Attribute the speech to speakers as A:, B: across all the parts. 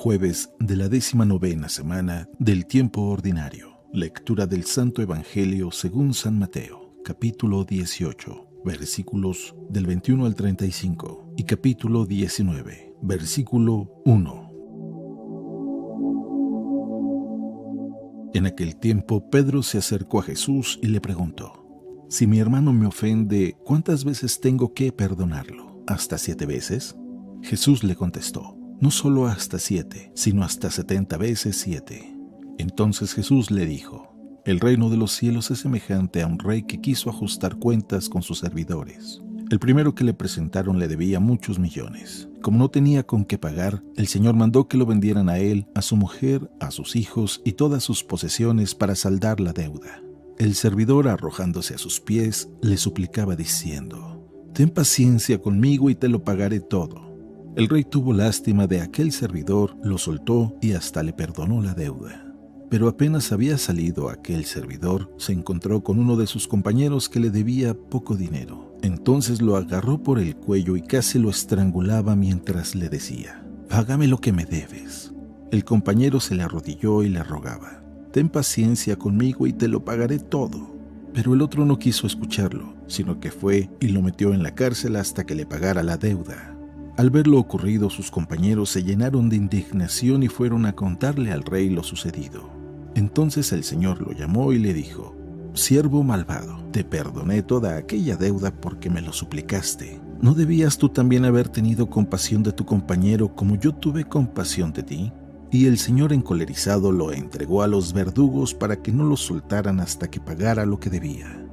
A: Jueves de la 19ª semana del tiempo ordinario. Lectura del Santo Evangelio según San Mateo, capítulo 18, versículos del 21 al 35 y capítulo 19, versículo 1. En aquel tiempo Pedro se acercó a Jesús y le preguntó: Si mi hermano me ofende, ¿cuántas veces tengo que perdonarlo? ¿Hasta 7 veces? Jesús le contestó: No solo hasta 7, sino hasta 70 veces 7. Entonces Jesús le dijo: El reino de los cielos es semejante a un rey que quiso ajustar cuentas con sus servidores. El primero que le presentaron le debía muchos millones. Como no tenía con qué pagar, el Señor mandó que lo vendieran a él, a su mujer, a sus hijos y todas sus posesiones para saldar la deuda. El servidor, arrojándose a sus pies, le suplicaba diciendo: Ten paciencia conmigo y te lo pagaré todo. El rey tuvo lástima de aquel servidor, lo soltó y hasta le perdonó la deuda. Pero apenas había salido aquel servidor, se encontró con uno de sus compañeros que le debía poco dinero. Entonces lo agarró por el cuello y casi lo estrangulaba mientras le decía: Págame lo que me debes. El compañero se le arrodilló y le rogaba: Ten paciencia conmigo y te lo pagaré todo. Pero el otro no quiso escucharlo, sino que fue y lo metió en la cárcel hasta que le pagara la deuda. Al ver lo ocurrido, sus compañeros se llenaron de indignación y fueron a contarle al rey lo sucedido. Entonces el Señor lo llamó y le dijo: Siervo malvado, te perdoné toda aquella deuda porque me lo suplicaste. ¿No debías tú también haber tenido compasión de tu compañero como yo tuve compasión de ti? Y el Señor, encolerizado, lo entregó a los verdugos para que no lo soltaran hasta que pagara lo que debía.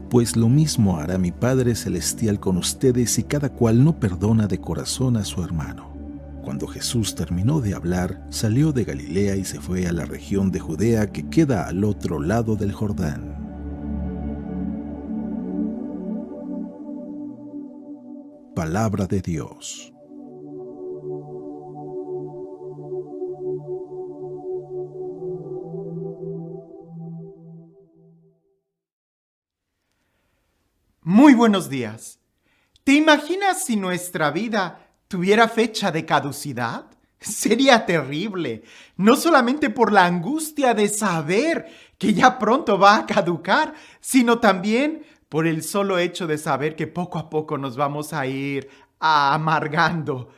A: Pues lo mismo hará mi Padre Celestial con ustedes si cada cual no perdona de corazón a su hermano. Cuando Jesús terminó de hablar, salió de Galilea y se fue a la región de Judea que queda al otro lado del Jordán. Palabra de Dios.
B: Muy buenos días. ¿Te imaginas si nuestra vida tuviera fecha de caducidad? Sería terrible, no solamente por la angustia de saber que ya pronto va a caducar, sino también por el solo hecho de saber que poco a poco nos vamos a ir amargando.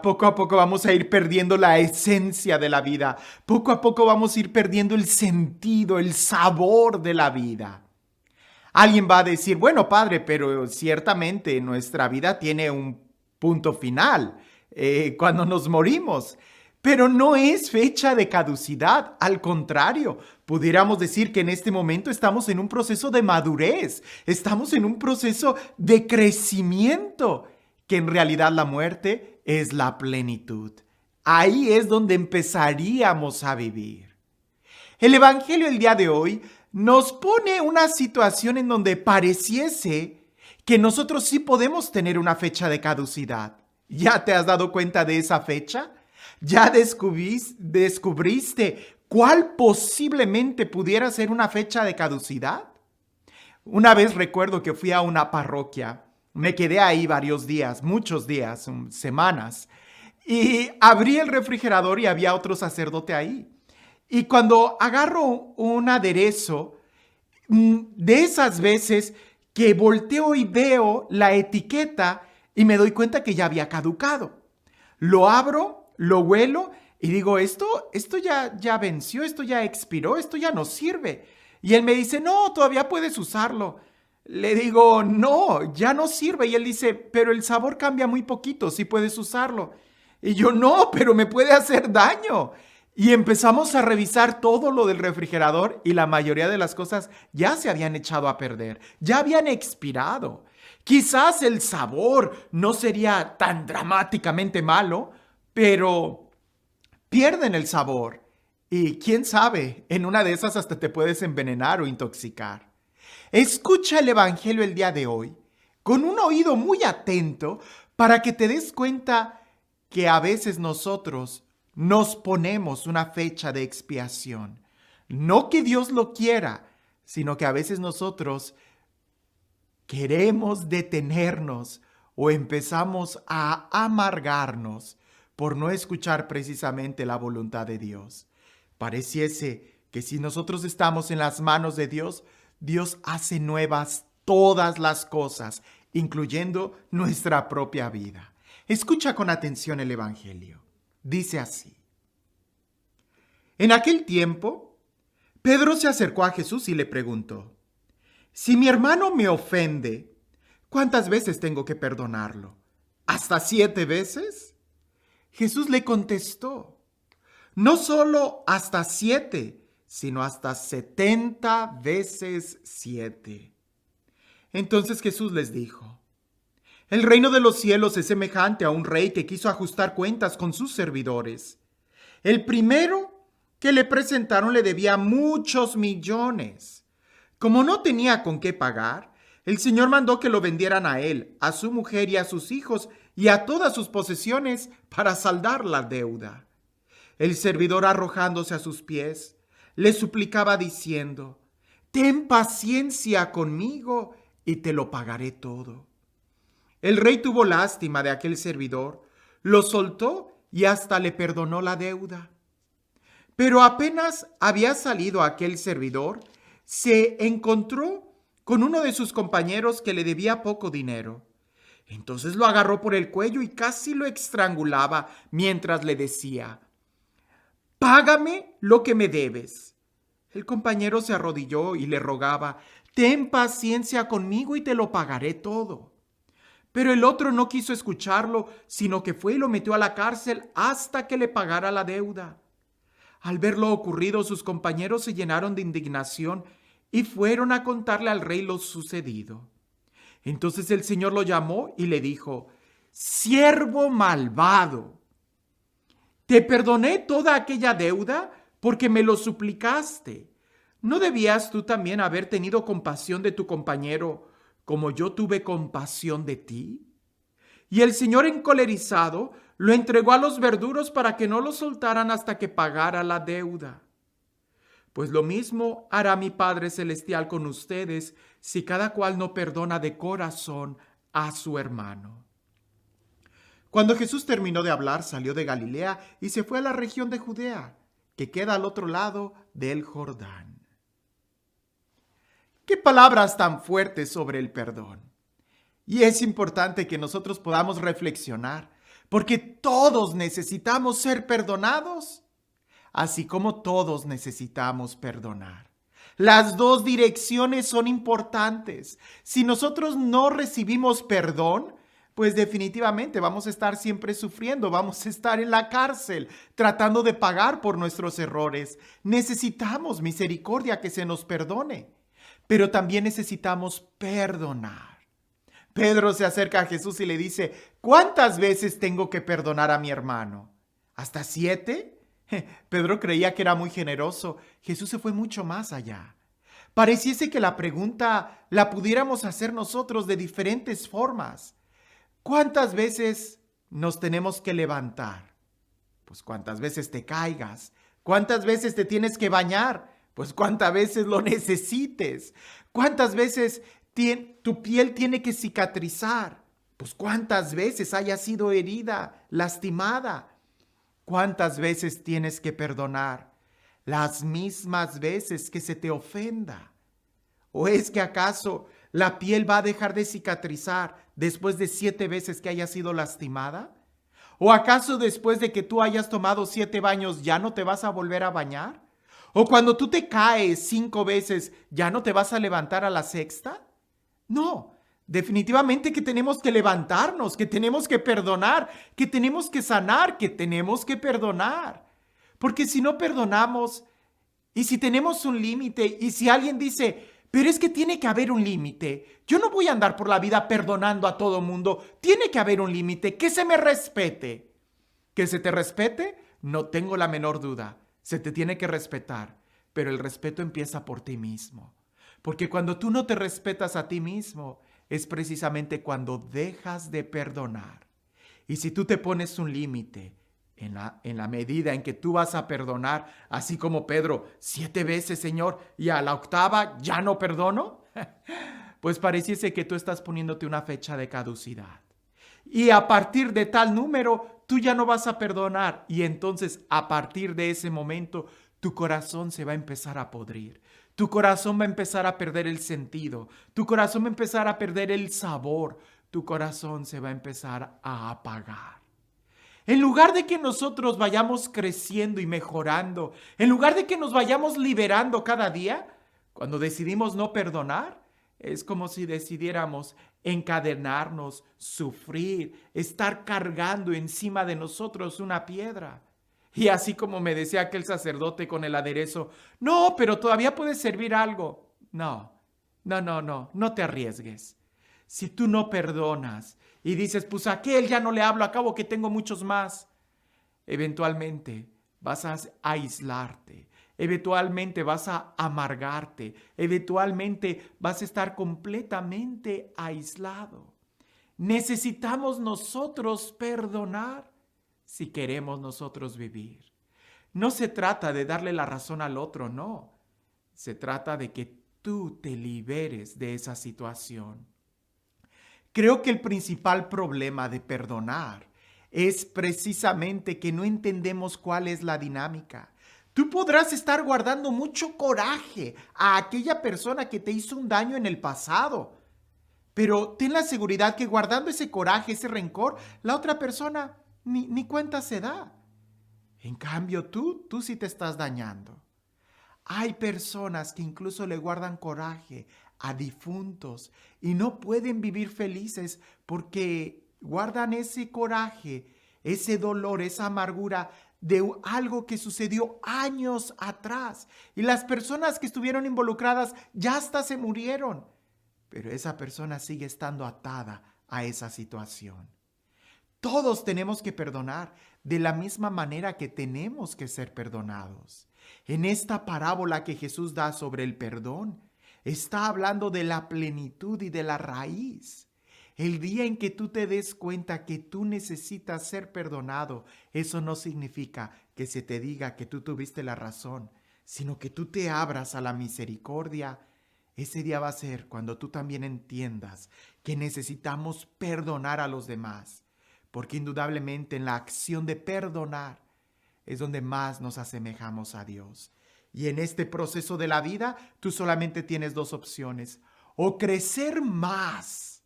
B: Poco a poco vamos a ir perdiendo la esencia de la vida. Poco a poco vamos a ir perdiendo el sentido, el sabor de la vida. Alguien va a decir: bueno, padre, pero ciertamente nuestra vida tiene un punto final cuando nos morimos. Pero no es fecha de caducidad, al contrario, pudiéramos decir que en este momento estamos en un proceso de madurez, estamos en un proceso de crecimiento, que en realidad la muerte es la plenitud. Ahí es donde empezaríamos a vivir. El Evangelio el día de hoy nos pone una situación en donde pareciese que nosotros sí podemos tener una fecha de caducidad. ¿Ya te has dado cuenta de esa fecha? ¿Ya descubriste cuál posiblemente pudiera ser una fecha de caducidad? Una vez recuerdo que fui a una parroquia. Me quedé ahí varios días, muchos días, semanas. Y abrí el refrigerador y había otro sacerdote ahí. Y cuando agarro un aderezo, de esas veces que volteo y veo la etiqueta y me doy cuenta que ya había caducado. Lo abro, lo huelo y digo: esto ya venció, esto ya expiró, esto ya no sirve. Y él me dice: no, todavía puedes usarlo. Le digo: no, ya no sirve. Y él dice: pero el sabor cambia muy poquito, sí puedes usarlo. Y yo: no, pero me puede hacer daño. Y empezamos a revisar todo lo del refrigerador y la mayoría de las cosas ya se habían echado a perder, ya habían expirado. Quizás el sabor no sería tan dramáticamente malo, pero pierden el sabor. Y quién sabe, en una de esas hasta te puedes envenenar o intoxicar. Escucha el Evangelio el día de hoy con un oído muy atento para que te des cuenta que a veces nosotros nos ponemos una fecha de expiación. No que Dios lo quiera, sino que a veces nosotros queremos detenernos o empezamos a amargarnos por no escuchar precisamente la voluntad de Dios. Pareciese que si nosotros estamos en las manos de Dios, Dios hace nuevas todas las cosas, incluyendo nuestra propia vida. Escucha con atención el Evangelio. Dice así: En aquel tiempo, Pedro se acercó a Jesús y le preguntó: Si mi hermano me ofende, ¿cuántas veces tengo que perdonarlo? ¿Hasta 7 veces? Jesús le contestó: No solo hasta 7, sino hasta 70 veces 7. Entonces Jesús les dijo: El reino de los cielos es semejante a un rey que quiso ajustar cuentas con sus servidores. El primero que le presentaron le debía muchos millones. Como no tenía con qué pagar, el Señor mandó que lo vendieran a él, a su mujer y a sus hijos y a todas sus posesiones para saldar la deuda. El servidor, arrojándose a sus pies, le suplicaba diciendo: Ten paciencia conmigo y te lo pagaré todo. El rey tuvo lástima de aquel servidor, lo soltó y hasta le perdonó la deuda. Pero apenas había salido aquel servidor, se encontró con uno de sus compañeros que le debía poco dinero. Entonces lo agarró por el cuello y casi lo estrangulaba mientras le decía: Págame lo que me debes. El compañero se arrodilló y le rogaba: Ten paciencia conmigo y te lo pagaré todo. Pero el otro no quiso escucharlo, sino que fue y lo metió a la cárcel hasta que le pagara la deuda. Al ver lo ocurrido, sus compañeros se llenaron de indignación y fueron a contarle al rey lo sucedido. Entonces el Señor lo llamó y le dijo: Siervo malvado, te perdoné toda aquella deuda porque me lo suplicaste. ¿No debías tú también haber tenido compasión de tu compañero como yo tuve compasión de ti? Y el Señor, encolerizado, lo entregó a los verduros para que no lo soltaran hasta que pagara la deuda. Pues lo mismo hará mi Padre Celestial con ustedes si cada cual no perdona de corazón a su hermano. Cuando Jesús terminó de hablar, salió de Galilea y se fue a la región de Judea, que queda al otro lado del Jordán. ¡Qué palabras tan fuertes sobre el perdón! Y es importante que nosotros podamos reflexionar, porque todos necesitamos ser perdonados, así como todos necesitamos perdonar. Las dos direcciones son importantes. Si nosotros no recibimos perdón, pues definitivamente vamos a estar siempre sufriendo, vamos a estar en la cárcel tratando de pagar por nuestros errores. Necesitamos misericordia, que se nos perdone, pero también necesitamos perdonar. Pedro se acerca a Jesús y le dice: ¿Cuántas veces tengo que perdonar a mi hermano? ¿Hasta 7? Pedro creía que era muy generoso. Jesús se fue mucho más allá. Pareciese que la pregunta la pudiéramos hacer nosotros de diferentes formas. ¿Cuántas veces nos tenemos que levantar? Pues cuántas veces te caigas. ¿Cuántas veces te tienes que bañar? Pues cuántas veces lo necesites. ¿Cuántas veces tu piel tiene que cicatrizar? Pues cuántas veces haya sido herida, lastimada. ¿Cuántas veces tienes que perdonar? Las mismas veces que se te ofenda. ¿O es que acaso la piel va a dejar de cicatrizar después de 7 veces que haya sido lastimada? ¿O acaso después de que tú hayas tomado 7 baños ya no te vas a volver a bañar? ¿O cuando tú te caes 5 veces ya no te vas a levantar a la sexta? No, definitivamente que tenemos que levantarnos, que tenemos que perdonar, que tenemos que sanar, que tenemos que perdonar. Porque si no perdonamos, y si tenemos un límite, y si alguien dice: pero es que tiene que haber un límite, yo no voy a andar por la vida perdonando a todo mundo, tiene que haber un límite, que se me respete. ¿Que se te respete? No tengo la menor duda, se te tiene que respetar, pero el respeto empieza por ti mismo. Porque cuando tú no te respetas a ti mismo, es precisamente cuando dejas de perdonar. Y si tú te pones un límite, en la medida en que tú vas a perdonar, así como Pedro, 7 veces, Señor, y a la 8ª ya no perdono, pues pareciese que tú estás poniéndote una fecha de caducidad. Y a partir de tal número, tú ya no vas a perdonar. Y entonces, a partir de ese momento, tu corazón se va a empezar a podrir. Tu corazón va a empezar a perder el sentido. Tu corazón va a empezar a perder el sabor. Tu corazón se va a empezar a apagar. En lugar de que nosotros vayamos creciendo y mejorando, en lugar de que nos vayamos liberando cada día, cuando decidimos no perdonar, es como si decidiéramos encadenarnos, sufrir, estar cargando encima de nosotros una piedra. Y así como me decía aquel sacerdote con el aderezo, no, pero todavía puedes servir algo. No te arriesgues. Si tú no perdonas y dices, pues a aquel ya no le hablo, acabo que tengo muchos más, eventualmente vas a aislarte, eventualmente vas a amargarte, eventualmente vas a estar completamente aislado. Necesitamos nosotros perdonar si queremos nosotros vivir. No se trata de darle la razón al otro, no. Se trata de que tú te liberes de esa situación. Creo que el principal problema de perdonar es precisamente que no entendemos cuál es la dinámica. Tú podrás estar guardando mucho coraje a aquella persona que te hizo un daño en el pasado, pero ten la seguridad que guardando ese coraje, ese rencor, la otra persona ni cuenta se da. En cambio, tú sí te estás dañando. Hay personas que incluso le guardan coraje a difuntos y no pueden vivir felices porque guardan ese coraje, ese dolor, esa amargura de algo que sucedió años atrás. Y las personas que estuvieron involucradas ya hasta se murieron, pero esa persona sigue estando atada a esa situación. Todos tenemos que perdonar de la misma manera que tenemos que ser perdonados. En esta parábola que Jesús da sobre el perdón, está hablando de la plenitud y de la raíz. El día en que tú te des cuenta que tú necesitas ser perdonado, eso no significa que se te diga que tú tuviste la razón, sino que tú te abras a la misericordia. Ese día va a ser cuando tú también entiendas que necesitamos perdonar a los demás. Porque indudablemente en la acción de perdonar es donde más nos asemejamos a Dios. Y en este proceso de la vida, tú solamente tienes dos opciones: o crecer más,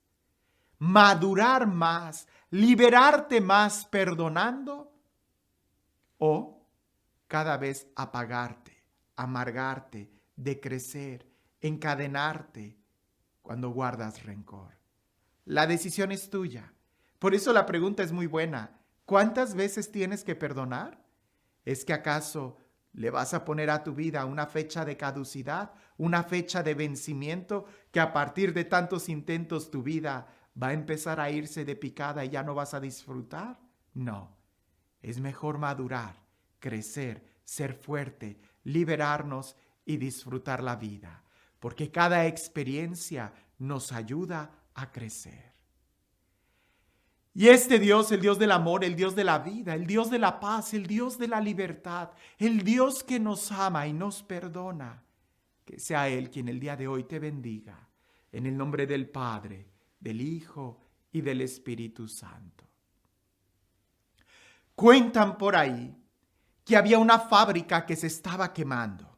B: madurar más, liberarte más perdonando, o cada vez apagarte, amargarte, decrecer, encadenarte cuando guardas rencor. La decisión es tuya. Por eso la pregunta es muy buena. ¿Cuántas veces tienes que perdonar? ¿Es que acaso le vas a poner a tu vida una fecha de caducidad, una fecha de vencimiento, que a partir de tantos intentos tu vida va a empezar a irse de picada y ya no vas a disfrutar? No. Es mejor madurar, crecer, ser fuerte, liberarnos y disfrutar la vida, porque cada experiencia nos ayuda a crecer. Y este Dios, el Dios del amor, el Dios de la vida, el Dios de la paz, el Dios de la libertad, el Dios que nos ama y nos perdona, que sea Él quien el día de hoy te bendiga, en el nombre del Padre, del Hijo y del Espíritu Santo. Cuentan por ahí que había una fábrica que se estaba quemando.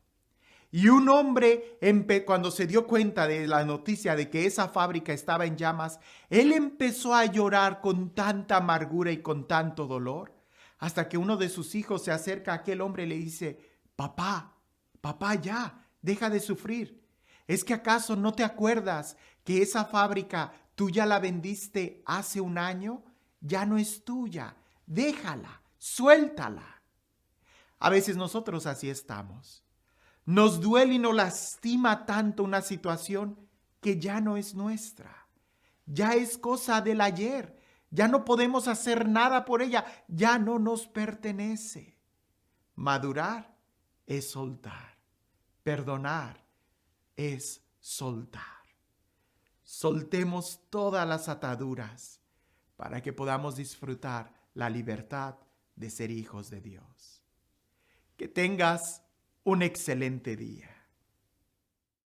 B: Y un hombre, cuando se dio cuenta de la noticia de que esa fábrica estaba en llamas, él empezó a llorar con tanta amargura y con tanto dolor, hasta que uno de sus hijos se acerca a aquel hombre y le dice: papá, ya, deja de sufrir. ¿Es que acaso no te acuerdas que esa fábrica tú ya la vendiste hace un año? Ya no es tuya, déjala, suéltala. A veces nosotros así estamos. Nos duele y nos lastima tanto una situación que ya no es nuestra. Ya es cosa del ayer. Ya no podemos hacer nada por ella. Ya no nos pertenece. Madurar es soltar. Perdonar es soltar. Soltemos todas las ataduras para que podamos disfrutar la libertad de ser hijos de Dios. Que tengas un excelente día.